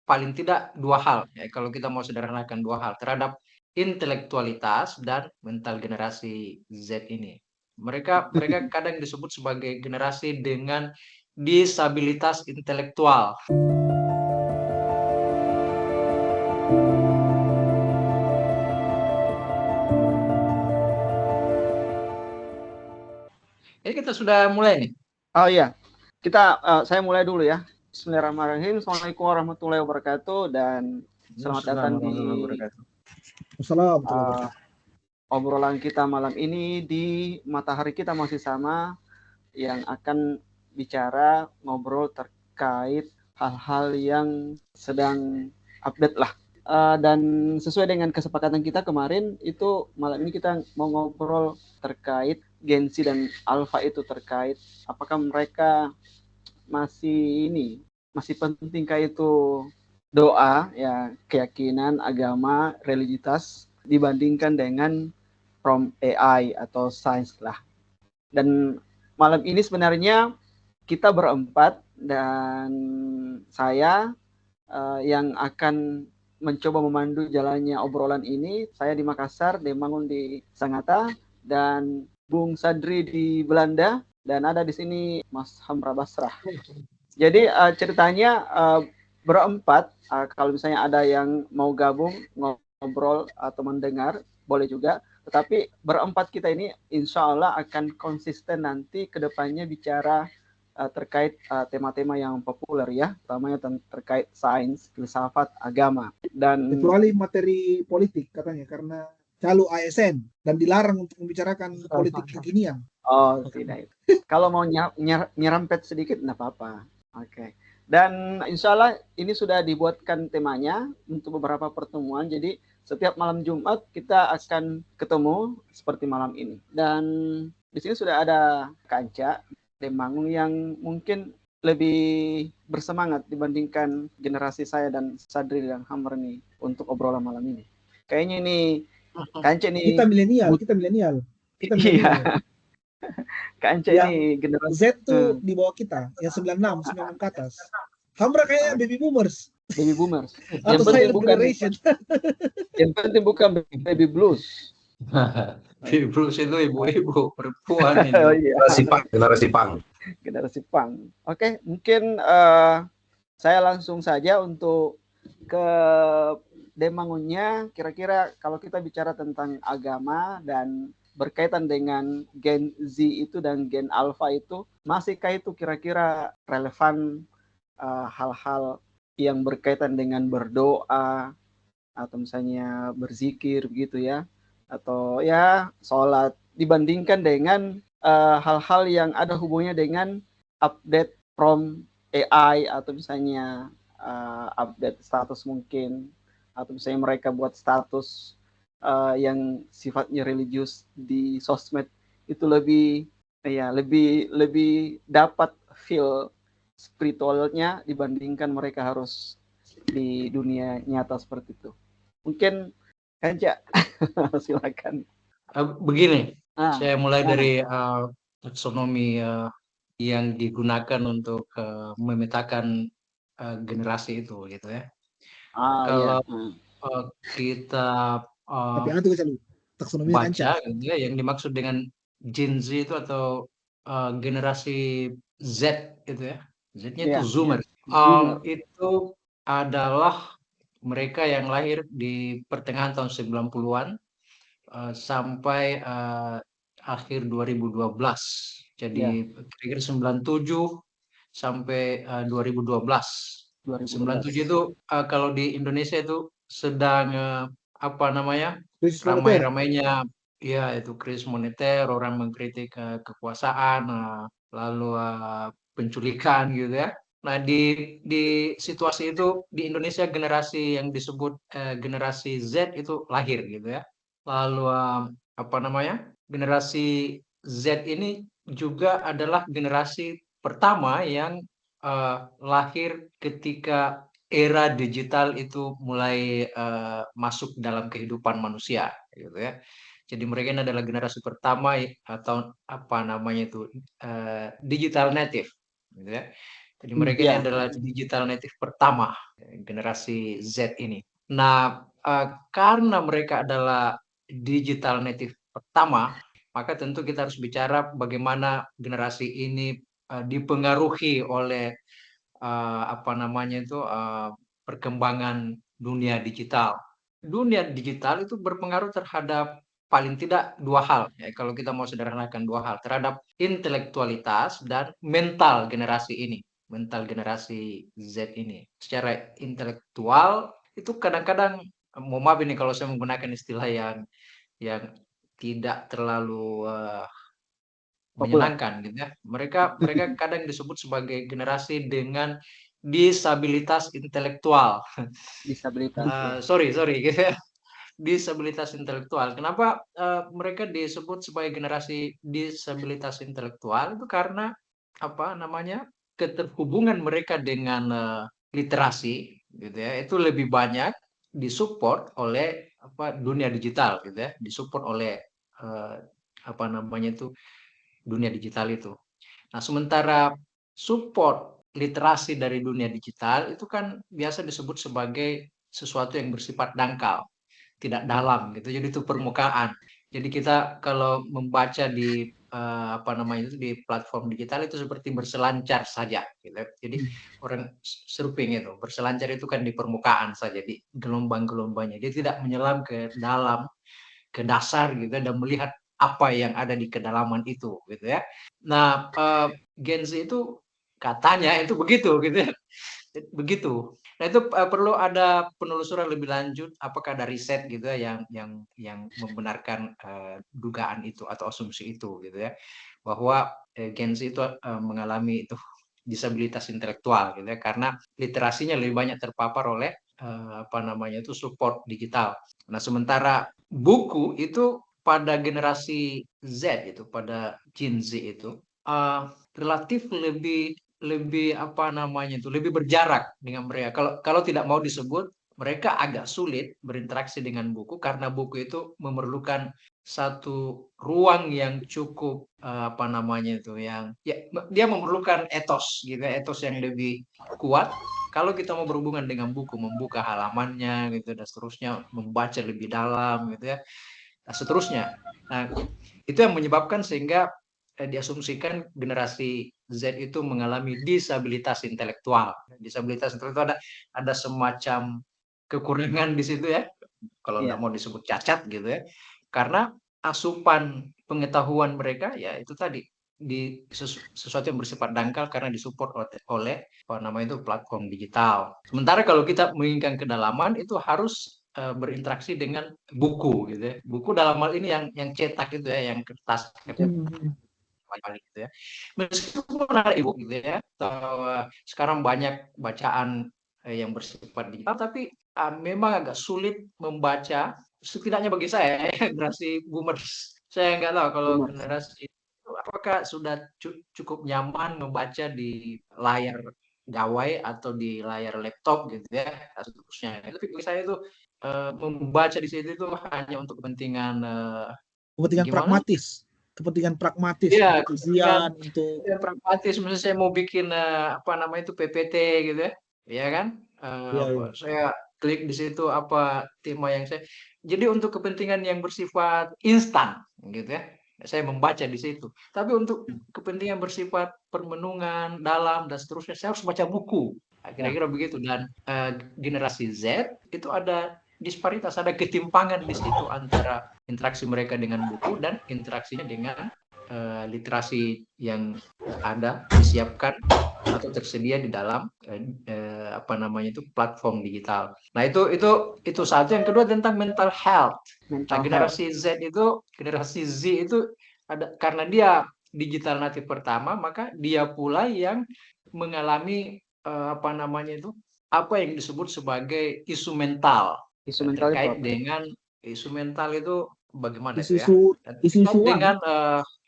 paling tidak dua hal ya, kalau kita mau sederhanakan dua hal terhadap intelektualitas dan mental generasi Z ini. Mereka mereka kadang disebut sebagai generasi dengan disabilitas intelektual. Ini kita sudah mulai nih. Oh iya, saya mulai dulu ya. Bismillahirrahmanirrahim. Assalamualaikum warahmatullahi wabarakatuh dan selamat datang di Assalamualaikum. obrolan kita malam ini di Matahari Kita Masih Sama yang akan bicara ngobrol terkait hal-hal yang sedang update lah. Dan sesuai dengan kesepakatan kita kemarin itu malam ini kita mau ngobrol terkait Gen Z dan Alpha itu terkait apakah mereka masih pentingkah itu doa ya, keyakinan, agama, religitas dibandingkan dengan from AI atau sains lah. Dan malam ini sebenarnya kita berempat dan saya yang akan mencoba memandu jalannya obrolan ini. Saya di Makassar, Demangun di Sangatta, dan Bung Sadri di Belanda, dan ada di sini Mas Hamra Basrah. Jadi ceritanya berempat, kalau misalnya ada yang mau gabung, ngobrol atau mendengar, boleh juga. Tetapi berempat kita ini insya Allah akan konsisten nanti ke depannya bicara terkait tema-tema yang populer ya, utamanya terkait sains, filsafat, agama. Dan kecuali materi politik katanya karena calo ASN dan dilarang untuk membicarakan politik kekinian. Oh, tidak. Kalau mau nyerempet sedikit enggak apa-apa. Oke. Dan insya Allah ini sudah dibuatkan temanya untuk beberapa pertemuan. Jadi setiap malam Jumat kita akan ketemu seperti malam ini. Dan di sini sudah ada Kanca Demangun yang mungkin lebih bersemangat dibandingkan generasi saya dan Sadri dan Hammer nih untuk obrolan malam ini. Kayaknya ini Kanca nih. Kita milenial. Iya. Kanca ini generasi Z tuh di bawah kita, yang 96 ke atas. Hamra kayak baby boomers. Baby boomers. Atau silent generation. Yang penting bukan baby blues. Baby blues itu ibu-ibu perempuan itu. Oh, iya. Generasi punk. Oke, mungkin saya langsung saja untuk ke Demangunnya. Kira-kira kalau kita bicara tentang agama dan berkaitan dengan Gen Z itu dan Gen Alpha itu, masihkah itu kira-kira relevan hal-hal yang berkaitan dengan berdoa atau misalnya berzikir begitu ya, atau ya sholat, dibandingkan dengan hal-hal yang ada hubungannya dengan update from AI atau misalnya update status mungkin, atau misalnya mereka buat status yang sifatnya religius di sosmed itu lebih dapat feel spiritualnya dibandingkan mereka harus di dunia nyata seperti itu. Mungkin Kanca silakan. Begini, saya mulai dari taksonomi yang digunakan untuk memetakan generasi itu gitu ya. Kalau kita baca gitu ya, yang dimaksud dengan Gen Z itu atau generasi Z gitu ya, Z-nya itu Zoomer. Itu adalah mereka yang lahir di pertengahan tahun 90-an sampai akhir 2012. Jadi kira-kira 97 sampai 2012. 97 itu kalau di Indonesia itu sedang ramai-ramainya ya itu krisis moneter, orang mengkritik kekuasaan, lalu penculikan gitu ya. Nah di situasi itu di Indonesia generasi yang disebut generasi Z itu lahir gitu ya. Lalu generasi Z ini juga adalah generasi pertama yang lahir ketika era digital itu mulai masuk dalam kehidupan manusia gitu ya. Jadi mereka ini adalah generasi pertama atau digital native gitu ya. Jadi mereka ini adalah digital native pertama, generasi Z ini. Nah, karena mereka adalah digital native pertama, maka tentu kita harus bicara bagaimana generasi ini dipengaruhi oleh perkembangan dunia digital. Dunia digital itu berpengaruh terhadap paling tidak dua hal, ya, kalau kita mau sederhanakan dua hal, terhadap intelektualitas dan mental generasi ini, mental generasi Z ini. Secara intelektual itu kadang-kadang, mau maaf ini kalau saya menggunakan istilah yang tidak terlalu menyenangkan gitu ya. Mereka kadang disebut sebagai generasi dengan disabilitas intelektual. Disabilitas. Sorry gitu ya. Disabilitas intelektual. Kenapa mereka disebut sebagai generasi disabilitas intelektual? Itu karena keterhubungan mereka dengan literasi gitu ya. Itu lebih banyak disupport oleh dunia digital gitu ya. Disupport oleh dunia digital itu. Nah, sementara support literasi dari dunia digital itu kan biasa disebut sebagai sesuatu yang bersifat dangkal, tidak dalam gitu. Jadi itu permukaan. Jadi kita kalau membaca di di platform digital itu seperti berselancar saja gitu. Jadi orang surfing itu, berselancar itu kan di permukaan saja, di gelombang-gelombangnya. Dia tidak menyelam ke dalam, ke dasar gitu dan melihat apa yang ada di kedalaman itu gitu ya. Nah, Gen Z itu katanya itu begitu gitu ya. Begitu. Nah, itu perlu ada penelusuran lebih lanjut apakah ada riset gitu ya yang membenarkan dugaan itu atau asumsi itu gitu ya. Bahwa Gen Z itu mengalami itu disabilitas intelektual gitu ya karena literasinya lebih banyak terpapar oleh support digital. Nah, sementara buku itu pada generasi Z itu, pada Gen Z itu relatif lebih lebih berjarak dengan mereka. Kalau tidak mau disebut, mereka agak sulit berinteraksi dengan buku karena buku itu memerlukan satu ruang yang cukup dia memerlukan etos gitu, etos yang lebih kuat. Kalau kita mau berhubungan dengan buku, membuka halamannya gitu dan seterusnya, membaca lebih dalam gitu ya, dan seterusnya. Nah, itu yang menyebabkan sehingga diasumsikan generasi Z itu mengalami disabilitas intelektual. Disabilitas intelektual ada semacam kekurangan di situ ya, kalau tidak mau disebut cacat gitu ya, karena asupan pengetahuan mereka ya itu tadi di sesuatu yang bersifat dangkal karena disupport oleh platform digital. Sementara kalau kita menginginkan kedalaman itu harus berinteraksi dengan buku gitu ya. Buku dalam hal ini yang cetak gitu ya, yang kertas gitu ya. Meskipun ada e-book gitu ya, atau sekarang banyak bacaan yang bersifat digital, tapi memang agak sulit membaca, setidaknya bagi saya generasi boomers. Saya nggak tahu kalau generasi itu apakah sudah cukup nyaman membaca di layar gawai atau di layar laptop gitu ya, seterusnya. Tapi bagi saya itu membaca di situ itu hanya untuk kepentingan pragmatis. Kepentingan pragmatis ya, untuk ujian, untuk pragmatis. Misalnya saya mau bikin PPT gitu ya, ya kan? Saya klik di situ apa tema yang saya. Jadi untuk kepentingan yang bersifat instan, gitu ya. Saya membaca di situ. Tapi untuk kepentingan bersifat permenungan, dalam dan seterusnya, saya harus baca buku. Kira-kira begitu. Dan generasi Z itu ada disparitas, ada ketimpangan di situ antara interaksi mereka dengan buku dan interaksinya dengan literasi yang ada disiapkan atau tersedia di dalam platform digital. Nah, itu satu. Yang kedua tentang mental health. Nah, generasi Z itu ada karena dia digital native pertama, maka dia pula yang mengalami apa yang disebut sebagai isu mental. Terkait dengan isu mental itu bagaimana itu ya?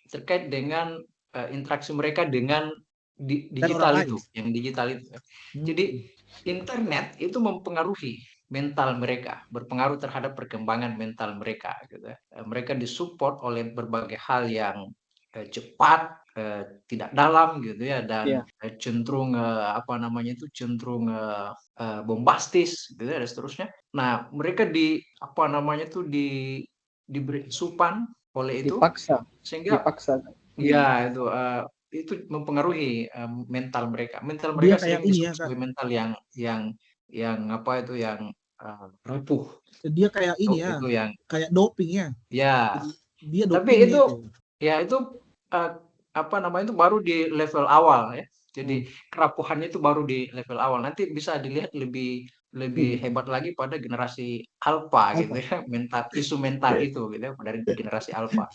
Terkait dengan interaksi mereka dengan digital itu, yang digital itu. Jadi internet itu mempengaruhi mental mereka, berpengaruh terhadap perkembangan mental mereka. Gitu. Mereka disupport oleh berbagai hal yang cepat, tidak dalam gitu ya, dan Iya. cenderung apa namanya itu, cenderung bombastis gitu ya, dan seterusnya. Nah, mereka apa namanya itu, diberi asupan oleh itu Dipaksa, sehingga dipaksa. ya itu mempengaruhi mental mereka. Mental Dia mereka kayak sering ini ya, disebut Kak. sebagai mental yang apa itu, yang rapuh. Dia kayak ini ya, Itu yang kayak doping ya. ya. Jadi dia Tapi dopingnya itu itu. ya itu apa namanya itu baru di level awal ya. Jadi kerapuhannya itu baru di level awal. Nanti bisa dilihat lebih hebat lagi pada generasi alpha gitu ya, isu mental itu gitu ya, dari generasi alpha.